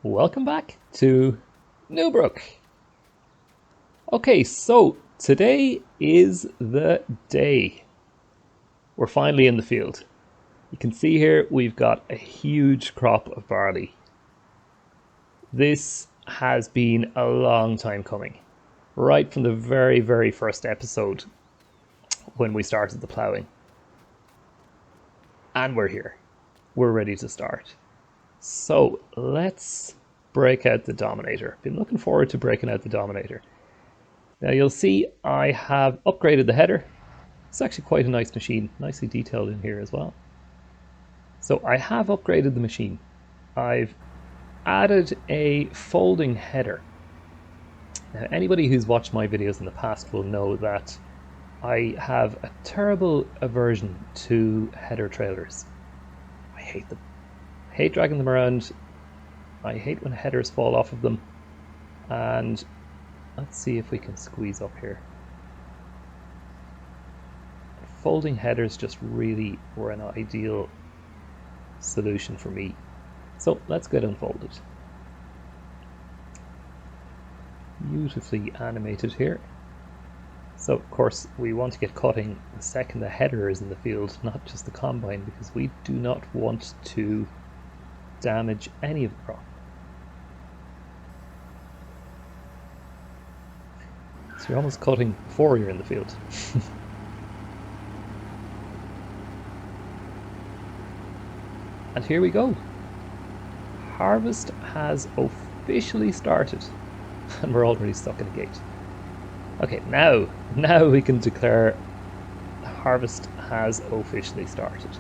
Welcome back to Newbrook. Okay, so today is the day. We're finally in the field. You can see here we've got a huge crop of barley. This has been a long time coming. Right from the very first episode when we started the ploughing. And we're here. We're ready to start. So let's break out the Dominator. Been looking forward to breaking out the Dominator. Now you'll see I have upgraded the header. It's actually quite a nice machine, nicely detailed in here as well. So I have upgraded the machine. I've added a folding header. Now anybody who's watched my videos in the past will know that I have a terrible aversion to header trailers. I hate them. I hate dragging them around. I hate when headers fall off of them. And let's see if we can squeeze up here. Folding headers just really were an ideal solution for me. So let's get unfolded. Beautifully animated here. So of course we want to get cutting the second the header is in the field, not just the combine, because we do not want to damage any of the crop. So you're almost cutting before you're in the field. And here we go. Harvest has officially started and we're already stuck in a gate. Okay, now we can declare harvest has officially started.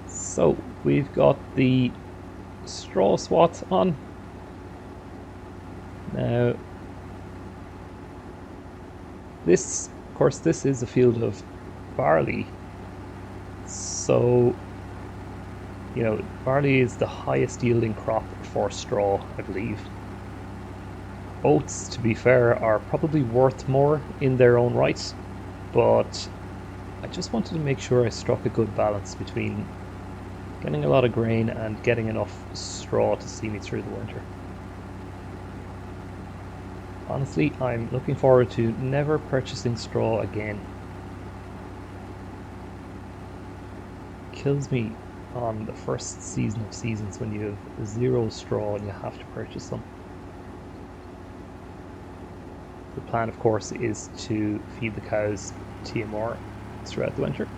So we've got the straw swath on. Now this, of course, this is a field of barley. So, you know, barley is the highest yielding crop for straw, I believe. Oats, to be fair, are probably worth more in their own right, but I just wanted to make sure I struck a good balance between getting a lot of grain and getting enough straw to see me through the winter. Honestly, I'm looking forward to never purchasing straw again. Kills me on the first season of seasons when you have zero straw and you have to purchase some. The plan, of course, is to feed the cows TMR throughout the winter.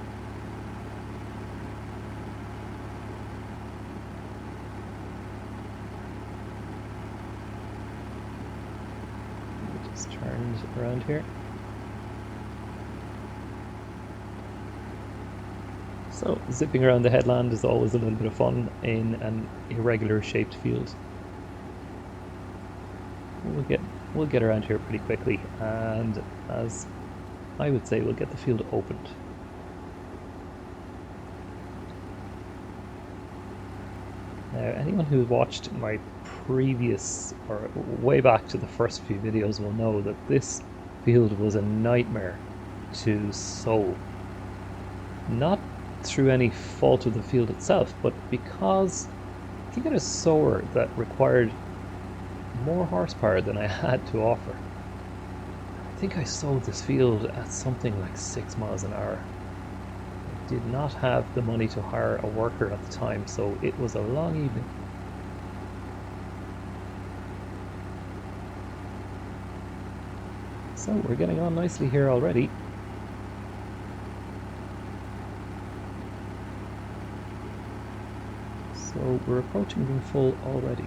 Just turned around here. So zipping around the headland is always a little bit of fun in an irregular shaped field. We'll get around here pretty quickly, and as I would say, we'll get the field opened. Now, anyone who watched my previous, or way back to the first few videos, will know that this field was a nightmare to sow. Not through any fault of the field itself, but because I think I had a sower that required more horsepower than I had to offer. I think I sowed this field at something like 6 miles an hour. I did not have the money to hire a worker at the time, so it was a long evening. So we're getting on nicely here already. So we're approaching being full already.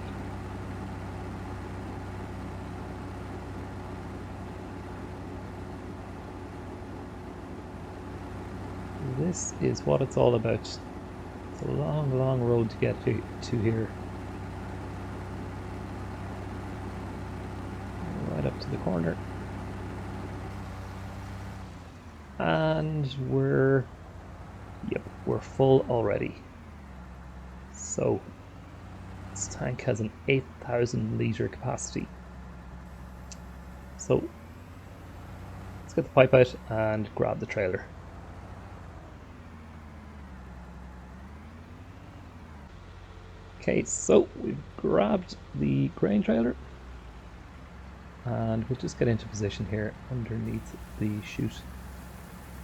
This is what it's all about. It's a long road to get to here. Right up to the corner. And we're full already. So this tank has an 8,000 litre capacity. So let's get the pipe out and grab the trailer. Okay, so we've grabbed the grain trailer and we'll just get into position here underneath the chute.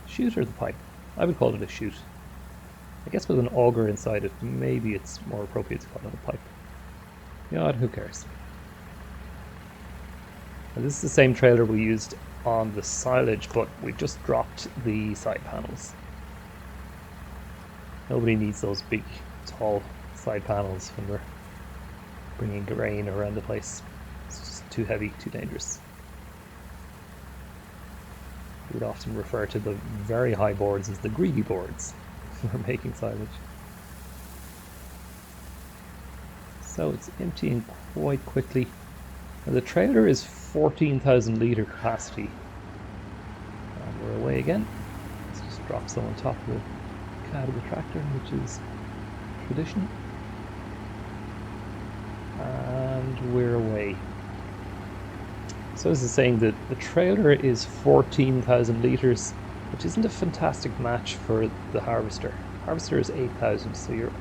Chute or the pipe? I would call it a chute. I guess with an auger inside it, maybe it's more appropriate to call it a pipe. You know what, who cares? Now, this is the same trailer we used on the silage, but we just dropped the side panels. Nobody needs those big, tall side panels when we're bringing grain around the place. It's just too heavy, too dangerous. We would often refer to the very high boards as the greedy boards for making silage. So it's emptying quite quickly. Now the trailer is 14,000 litre capacity. And we're away again. Let's just drop some on top of the cab of the tractor, which is tradition. And we're away. So this is saying that the trailer is 14,000 litres, which isn't a fantastic match for the harvester. Harvester is 8,000, so you're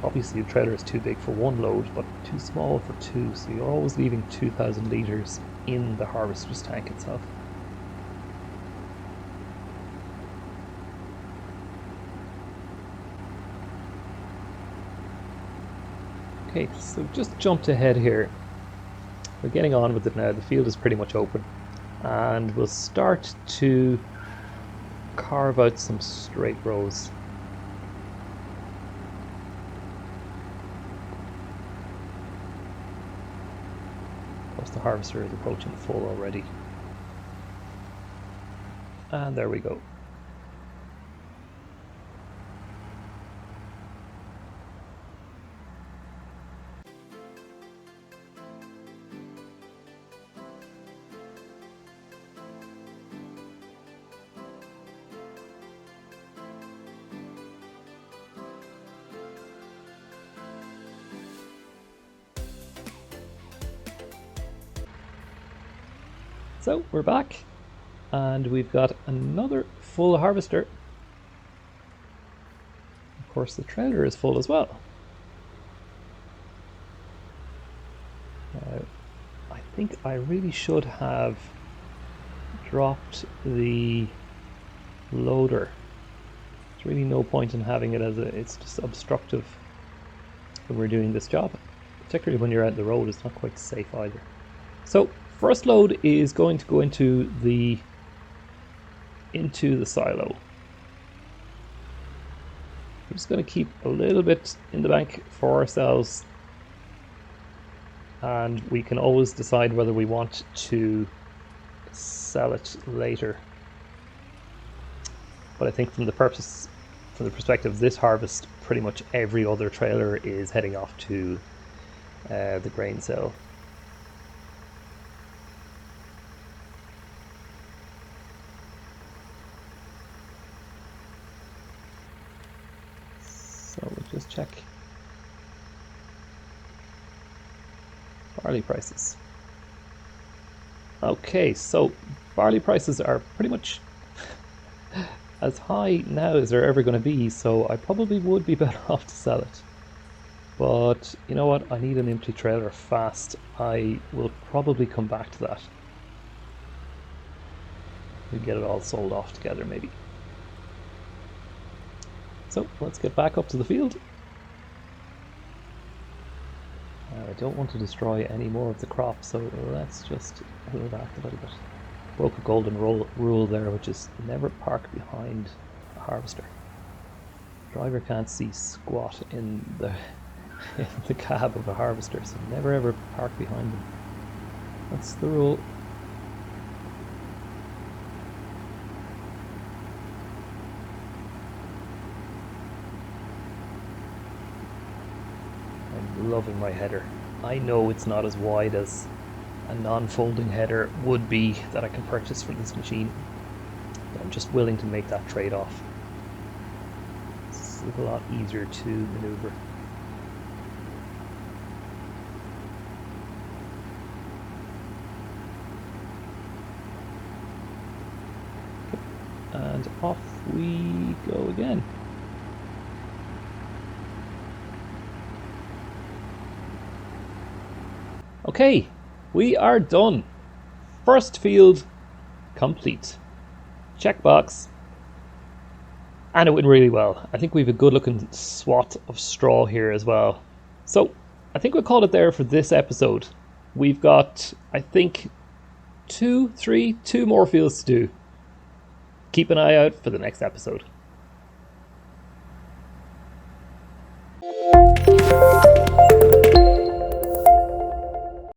obviously the trailer is too big for one load, but too small for two, so you're always leaving 2,000 litres in the harvester's tank itself. Okay, so just jumped ahead here. We're getting on with it now. The field is pretty much open, and we'll start to carve out some straight rows. Of course, the harvester is approaching full already. And there we go. So we're back, and we've got another full harvester. Of course, the trailer is full as well. I think I really should have dropped the loader. There's really no point in having it as it's just obstructive when we're doing this job, particularly when you're out the road. It's not quite safe either. So first load is going to go into the silo. We're just going to keep a little bit in the bank for ourselves, and we can always decide whether we want to sell it later. But I think from the perspective of this harvest, pretty much every other trailer is heading off to the grain sale. So we'll just check barley prices. Okay, so barley prices are pretty much as high now as they're ever going to be, so I probably would be better off to sell it. But you know what, I need an empty trailer fast. I will probably come back to that. We'll get it all sold off together maybe. So let's get back up to the field. I don't want to destroy any more of the crop, so let's just pull back a little bit. Broke a golden rule there, which is never park behind a harvester. Driver can't see squat in the cab of a harvester, so never ever park behind them. That's the rule. I'm loving my header. I know it's not as wide as a non-folding header would be that I can purchase for this machine, but I'm just willing to make that trade-off. It's a lot easier to maneuver. And off we go again. Okay, we are done. First field complete. Checkbox. And it went really well. I think we have a good looking swat of straw here as well. So I think we'll call it there for this episode. We've got, I think, two more fields to do. Keep an eye out for the next episode.